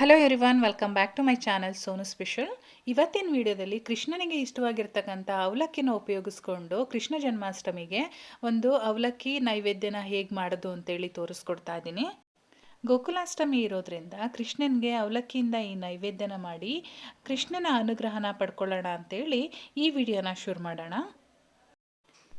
Hello everyone, welcome back to my channel Sonu special. ಇವತ್ತಿನ ವಿಡಿಯೋದಲ್ಲಿ ಕೃಷ್ಣನಿಗೆ ಇಷ್ಟವಾಗಿರ್ತಕ್ಕಂಥ ಅವಲಕ್ಕಿನ ಉಪಯೋಗಿಸ್ಕೊಂಡು ಕೃಷ್ಣ ಜನ್ಮಾಷ್ಟಮಿಗೆ ಒಂದು ಅವಲಕ್ಕಿ ನೈವೇದ್ಯನ ಹೇಗೆ ಮಾಡೋದು ಅಂತೇಳಿ ತೋರಿಸ್ಕೊಡ್ತಾ ಇದ್ದೀನಿ. ಗೋಕುಲಾಷ್ಟಮಿ ಇರೋದ್ರಿಂದ ಕೃಷ್ಣನಿಗೆ ಅವಲಕ್ಕಿಯಿಂದ ಈ ನೈವೇದ್ಯನ ಮಾಡಿ ಕೃಷ್ಣನ ಅನುಗ್ರಹನ ಪಡ್ಕೊಳ್ಳೋಣ ಅಂತೇಳಿ ಈ ವಿಡಿಯೋನ ಶುರು ಮಾಡೋಣ.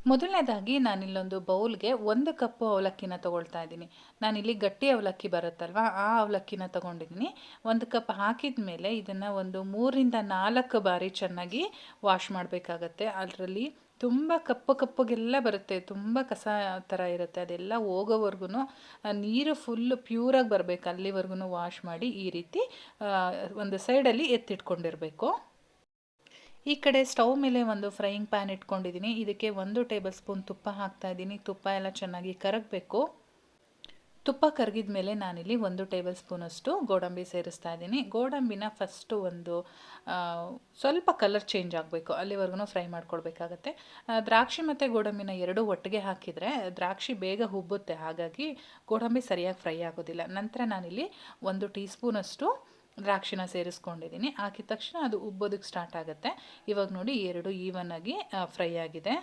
ಮೊದಲನೇದಾಗಿ ನಾನಿಲ್ಲೊಂದು ಬೌಲ್ಗೆ 1 ಕಪ್ಪು ಅವಲಕ್ಕಿನ ತೊಗೊಳ್ತಾ ಇದ್ದೀನಿ. ನಾನಿಲ್ಲಿ ಗಟ್ಟಿ ಅವಲಕ್ಕಿ ಬರುತ್ತಲ್ವ, ಆ ಅವಲಕ್ಕಿನ ತೊಗೊಂಡಿದ್ದೀನಿ. 1 ಕಪ್ ಹಾಕಿದ ಮೇಲೆ ಇದನ್ನು ಒಂದು 3ರಿಂದ 4 ಬಾರಿ ಚೆನ್ನಾಗಿ ವಾಶ್ ಮಾಡಬೇಕಾಗತ್ತೆ. ಅದರಲ್ಲಿ ತುಂಬ ಕಪ್ಪಗೆಲ್ಲ ಬರುತ್ತೆ, ತುಂಬ ಕಸ ಥರ ಇರುತ್ತೆ. ಅದೆಲ್ಲ ಹೋಗೋವರೆಗೂ ನೀರು ಫುಲ್ಲು ಪ್ಯೂರಾಗಿ ಬರಬೇಕು, ಅಲ್ಲಿವರೆಗೂ ವಾಶ್ ಮಾಡಿ ಈ ರೀತಿ ಒಂದು ಸೈಡಲ್ಲಿ ಎತ್ತಿಟ್ಕೊಂಡಿರಬೇಕು. ಈ ಕಡೆ ಸ್ಟವ್ ಮೇಲೆ ಒಂದು ಫ್ರೈಯಿಂಗ್ ಪ್ಯಾನ್ ಇಟ್ಕೊಂಡಿದ್ದೀನಿ. ಇದಕ್ಕೆ 1 ಟೇಬಲ್ ಸ್ಪೂನ್ ತುಪ್ಪ ಹಾಕ್ತಾ ಇದ್ದೀನಿ. ತುಪ್ಪ ಎಲ್ಲ ಚೆನ್ನಾಗಿ ಕರಗಬೇಕು. ತುಪ್ಪ ಕರಗಿದ ಮೇಲೆ ನಾನಿಲ್ಲಿ 1 ಟೇಬಲ್ ಸ್ಪೂನಷ್ಟು ಗೋಡಂಬಿ ಸೇರಿಸ್ತಾ ಇದ್ದೀನಿ. ಗೋಡಂಬಿನ ಫಸ್ಟು ಸ್ವಲ್ಪ ಕಲರ್ ಚೇಂಜ್ ಆಗಬೇಕು, ಅಲ್ಲಿವರೆಗೂ ಫ್ರೈ ಮಾಡ್ಕೊಳ್ಬೇಕಾಗತ್ತೆ. ದ್ರಾಕ್ಷಿ ಮತ್ತು ಗೋಡಂಬಿನ ಎರಡೂ ಒಟ್ಟಿಗೆ ಹಾಕಿದರೆ ದ್ರಾಕ್ಷಿ ಬೇಗ ಹುಬ್ಬುತ್ತೆ, ಹಾಗಾಗಿ ಗೋಡಂಬಿ ಸರಿಯಾಗಿ ಫ್ರೈ ಆಗೋದಿಲ್ಲ. ನಂತರ ನಾನಿಲ್ಲಿ 1 ಟೀ ಸ್ಪೂನಷ್ಟು ದ್ರಾಕ್ಷಿನ ಸೇರಿಸ್ಕೊಂಡಿದ್ದೀನಿ. ಹಾಕಿದ ತಕ್ಷಣ ಅದು ಉಬ್ಬೋದಕ್ಕೆ ಸ್ಟಾರ್ಟ್ ಆಗುತ್ತೆ. ಇವಾಗ ನೋಡಿ, ಎರಡು ಈವನ್ ಆಗಿ ಫ್ರೈ ಆಗಿದೆ.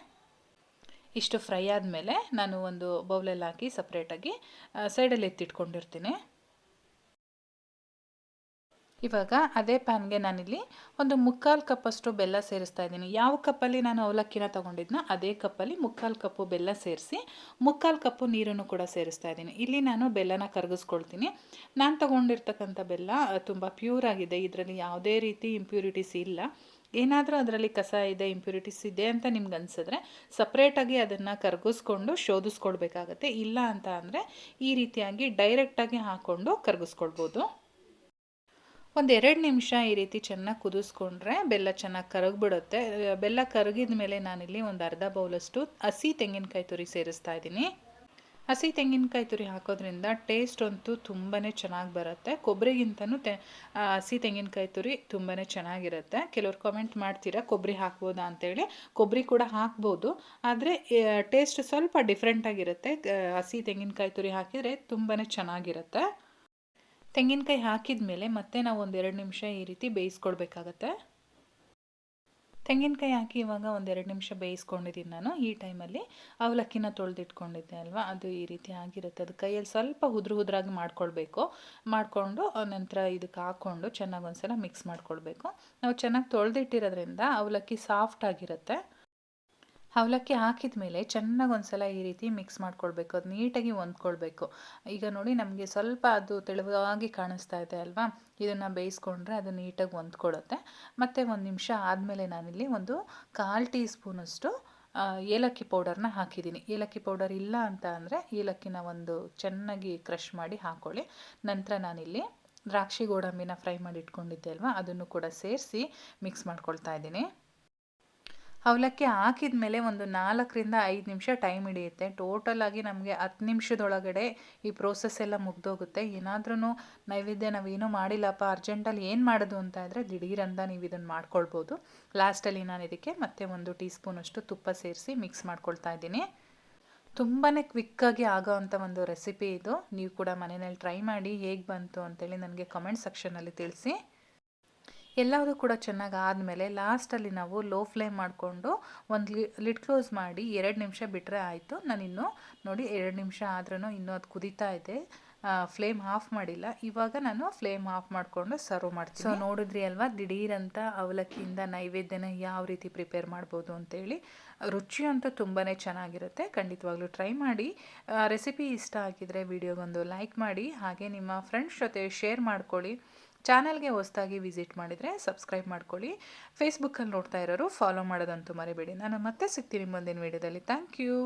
ಇಷ್ಟು ಫ್ರೈ ಆದಮೇಲೆ ನಾನು ಒಂದು ಬೌಲಲ್ಲಿ ಹಾಕಿ ಸಪ್ರೇಟಾಗಿ ಸೈಡಲ್ಲಿ ಎತ್ತಿಟ್ಕೊಂಡಿರ್ತೀನಿ. ಇವಾಗ ಅದೇ ಪ್ಯಾನ್ಗೆ ನಾನಿಲ್ಲಿ ಒಂದು 3/4 ಕಪ್ಪಷ್ಟು ಬೆಲ್ಲ ಸೇರಿಸ್ತಾ ಇದ್ದೀನಿ. ಯಾವ ಕಪ್ಪಲ್ಲಿ ನಾನು ಅವಲಕ್ಕಿನ ತೊಗೊಂಡಿದ್ನೋ ಅದೇ ಕಪ್ಪಲ್ಲಿ 3/4 ಕಪ್ಪು ಬೆಲ್ಲ ಸೇರಿಸಿ 3/4 ಕಪ್ಪು ನೀರನ್ನು ಕೂಡ ಸೇರಿಸ್ತಾ ಇದ್ದೀನಿ. ಇಲ್ಲಿ ನಾನು ಬೆಲ್ಲನ ಕರಗಿಸ್ಕೊಳ್ತೀನಿ. ನಾನು ತೊಗೊಂಡಿರ್ತಕ್ಕಂಥ ಬೆಲ್ಲ ತುಂಬ ಪ್ಯೂರ್ ಆಗಿದೆ, ಇದರಲ್ಲಿ ಯಾವುದೇ ರೀತಿ ಇಂಪ್ಯೂರಿಟೀಸ್ ಇಲ್ಲ. ಏನಾದರೂ ಅದರಲ್ಲಿ ಕಸ ಇದೆ, ಇಂಪ್ಯೂರಿಟೀಸ್ ಇದೆ ಅಂತ ನಿಮ್ಗೆ ಅನಿಸಿದ್ರೆ ಸಪ್ರೇಟಾಗಿ ಅದನ್ನು ಕರಗಿಸ್ಕೊಂಡು ಶೋಧಿಸ್ಕೊಳ್ಬೇಕಾಗತ್ತೆ. ಇಲ್ಲ ಅಂತ ಅಂದರೆ ಈ ರೀತಿಯಾಗಿ ಡೈರೆಕ್ಟಾಗಿ ಹಾಕ್ಕೊಂಡು ಕರಗಿಸ್ಕೊಳ್ಬೋದು. 1-2 ನಿಮಿಷ ಈ ರೀತಿ ಚೆನ್ನಾಗಿ ಕುದಿಸ್ಕೊಂಡ್ರೆ ಬೆಲ್ಲ ಚೆನ್ನಾಗಿ ಕರಗಿಬಿಡುತ್ತೆ. ಬೆಲ್ಲ ಕರಗಿದ ಮೇಲೆ ನಾನಿಲ್ಲಿ ಒಂದು ಅರ್ಧ ಬೌಲಷ್ಟು ಹಸಿ ತೆಂಗಿನಕಾಯಿ ತುರಿ ಸೇರಿಸ್ತಾ ಇದ್ದೀನಿ. ಹಸಿ ತೆಂಗಿನಕಾಯಿ ತುರಿ ಹಾಕೋದ್ರಿಂದ ಟೇಸ್ಟ್ ಅಂತೂ ತುಂಬಾ ಚೆನ್ನಾಗಿ ಬರುತ್ತೆ. ಕೊಬ್ಬರಿಗಿಂತನೂ ಹಸಿ ತೆಂಗಿನಕಾಯಿ ತುರಿ ತುಂಬಾ ಚೆನ್ನಾಗಿರುತ್ತೆ. ಕೆಲವ್ರು ಕಮೆಂಟ್ ಮಾಡ್ತೀರಾ ಕೊಬ್ಬರಿ ಹಾಕ್ಬೋದಾ ಅಂತೇಳಿ. ಕೊಬ್ಬರಿ ಕೂಡ ಹಾಕ್ಬೋದು, ಆದರೆ ಟೇಸ್ಟ್ ಸ್ವಲ್ಪ ಡಿಫ್ರೆಂಟಾಗಿರುತ್ತೆ. ಹಸಿ ತೆಂಗಿನಕಾಯಿ ತುರಿ ಹಾಕಿದರೆ ತುಂಬಾ ಚೆನ್ನಾಗಿರುತ್ತೆ. ತೆಂಗಿನಕಾಯಿ ಹಾಕಿದ ಮೇಲೆ ಮತ್ತೆ ನಾವು 1-2 ನಿಮಿಷ ಈ ರೀತಿ ಬೇಯಿಸ್ಕೊಳ್ಬೇಕಾಗತ್ತೆ. ತೆಂಗಿನಕಾಯಿ ಹಾಕಿ ಇವಾಗ 1-2 ನಿಮಿಷ ಬೇಯಿಸ್ಕೊಂಡಿದ್ದೀನಿ ನಾನು. ಈ ಟೈಮಲ್ಲಿ ಅವಲಕ್ಕಿನ ತೊಳೆದಿಟ್ಕೊಂಡಿದ್ದೆ ಅಲ್ವಾ, ಅದು ಈ ರೀತಿ ಆಗಿರುತ್ತೆ. ಅದು ಕೈಯಲ್ಲಿ ಸ್ವಲ್ಪ ಉದ್ರಾಗಿ ಮಾಡಿಕೊಂಡು ನಂತರ ಇದಕ್ಕೆ ಹಾಕ್ಕೊಂಡು ಚೆನ್ನಾಗಿ ಒಂದ್ಸಲ ಮಿಕ್ಸ್ ಮಾಡ್ಕೊಳ್ಬೇಕು. ನಾವು ಚೆನ್ನಾಗಿ ತೊಳೆದಿಟ್ಟಿರೋದ್ರಿಂದ ಅವಲಕ್ಕಿ ಸಾಫ್ಟ್ ಆಗಿರುತ್ತೆ. ಅವಲಕ್ಕಿ ಹಾಕಿದ ಮೇಲೆ ಚೆನ್ನಾಗಿ ಒಂದ್ಸಲ ಈ ರೀತಿ ಮಿಕ್ಸ್ ಮಾಡ್ಕೊಳ್ಬೇಕು, ಅದು ನೀಟಾಗಿ ಹೊಂದ್ಕೊಳ್ಬೇಕು. ಈಗ ನೋಡಿ, ನಮಗೆ ಸ್ವಲ್ಪ ಅದು ತೆಳುವಾಗಿ ಕಾಣಿಸ್ತಾ ಇದೆ ಅಲ್ವಾ, ಇದನ್ನು ಬೇಯಿಸ್ಕೊಂಡ್ರೆ ಅದು ನೀಟಾಗಿ ಹೊಂದ್ಕೊಳ್ಳುತ್ತೆ. ಮತ್ತು 1 ನಿಮಿಷ ಆದಮೇಲೆ ನಾನಿಲ್ಲಿ ಒಂದು 1/4 ಟೀ ಸ್ಪೂನಷ್ಟು ಏಲಕ್ಕಿ ಪೌಡರ್ನ ಹಾಕಿದ್ದೀನಿ. ಏಲಕ್ಕಿ ಪೌಡರ್ ಇಲ್ಲ ಅಂತ ಅಂದರೆ ಏಲಕ್ಕಿನ ಚೆನ್ನಾಗಿ ಕ್ರಷ್ ಮಾಡಿ ಹಾಕ್ಕೊಳ್ಳಿ. ನಂತರ ನಾನಿಲ್ಲಿ ದ್ರಾಕ್ಷಿ ಗೋಡಂಬಿನ ಫ್ರೈ ಮಾಡಿ ಇಟ್ಕೊಂಡಿದ್ದೆ ಅಲ್ವಾ, ಅದನ್ನು ಕೂಡ ಸೇರಿಸಿ ಮಿಕ್ಸ್ ಮಾಡ್ಕೊಳ್ತಾ ಇದ್ದೀನಿ. ಅವಲಕ್ಕಿ ಹಾಕಿದ ಮೇಲೆ 4ರಿಂದ 5 ನಿಮಿಷ ಟೈಮ್ ಹಿಡಿಯುತ್ತೆ. ಟೋಟಲಾಗಿ ನಮಗೆ 10 ನಿಮಿಷದೊಳಗಡೆ ಈ ಪ್ರೋಸೆಸ್ ಎಲ್ಲ ಮುಗ್ದೋಗುತ್ತೆ. ಏನಾದ್ರೂ ನೈವೇದ್ಯ ನಾವೇನೂ ಮಾಡಿಲ್ಲಪ್ಪ, ಅರ್ಜೆಂಟಲ್ಲಿ ಏನು ಮಾಡೋದು ಅಂತ ಇದ್ದರೆ ದಿಢೀರಂತ ನೀವು ಇದನ್ನು ಮಾಡ್ಕೊಳ್ಬೋದು. ಲಾಸ್ಟಲ್ಲಿ ನಾನು ಇದಕ್ಕೆ ಮತ್ತೆ 1 ಟೀ ಸ್ಪೂನಷ್ಟು ತುಪ್ಪ ಸೇರಿಸಿ ಮಿಕ್ಸ್ ಮಾಡ್ಕೊಳ್ತಾ ಇದ್ದೀನಿ. ತುಂಬಾ ಕ್ವಿಕ್ಕಾಗಿ ಆಗೋ ಅಂಥ ಒಂದು ರೆಸಿಪಿ ಇದು. ನೀವು ಕೂಡ ಮನೆಯಲ್ಲಿ ಟ್ರೈ ಮಾಡಿ ಹೇಗೆ ಬಂತು ಅಂತೇಳಿ ನನಗೆ ಕಮೆಂಟ್ ಸೆಕ್ಷನಲ್ಲಿ ತಿಳಿಸಿ. ಎಲ್ಲದೂ ಕೂಡ ಚೆನ್ನಾಗಿ ಆದಮೇಲೆ ಲಾಸ್ಟಲ್ಲಿ ನಾವು ಲೋ ಫ್ಲೇಮ್ ಮಾಡಿಕೊಂಡು ಒಂದು ಲಿಡ್ ಕ್ಲೋಸ್ ಮಾಡಿ 2 ನಿಮಿಷ ಬಿಟ್ಟರೆ ಆಯಿತು. ನಾನಿನ್ನು ನೋಡಿ 2 ನಿಮಿಷ ಆದ್ರೂ ಇನ್ನೂ ಅದು ಕುದೀತಾ ಇದೆ, ಫ್ಲೇಮ್ ಆಫ್ ಮಾಡಿಲ್ಲ. ಇವಾಗ ನಾನು ಫ್ಲೇಮ್ ಆಫ್ ಮಾಡಿಕೊಂಡು ಸರ್ವ್ ಮಾಡ್ತೀನಿ. ಸೊ ನೋಡಿದ್ರಿ ಅಲ್ವಾ, ದಿಢೀರಂತ ಅವಲಕ್ಕಿಯಿಂದ ನೈವೇದ್ಯನ ಯಾವ ರೀತಿ ಪ್ರಿಪೇರ್ ಮಾಡ್ಬೋದು ಅಂತೇಳಿ. ರುಚಿ ಅಂತೂ ತುಂಬಾ ಚೆನ್ನಾಗಿರುತ್ತೆ. ಖಂಡಿತವಾಗ್ಲೂ ಟ್ರೈ ಮಾಡಿ. ರೆಸಿಪಿ ಇಷ್ಟ ಆಗಿದ್ರೆ ವಿಡಿಯೋಗೊಂದು ಲೈಕ್ ಮಾಡಿ, ಹಾಗೆ ನಿಮ್ಮ ಫ್ರೆಂಡ್ಸ್ ಜೊತೆ ಶೇರ್ ಮಾಡ್ಕೊಳ್ಳಿ. ಚಾನಲ್ಗೆ ಹೊಸದಾಗಿ ವಿಸಿಟ್ ಮಾಡಿದರೆ ಸಬ್ಸ್ಕ್ರೈಬ್ ಮಾಡ್ಕೊಳ್ಳಿ. ಫೇಸ್ಬುಕ್ಕಲ್ಲಿ ನೋಡ್ತಾ ಇರೋರು ಫಾಲೋ ಮಾಡೋದಂತೂ ಮರಿಬೇಡಿ. ನಾನು ಮತ್ತೆ ಸಿಗ್ತೀನಿ ಮುಂದಿನ ವಿಡಿಯೋದಲ್ಲಿ. Thank you.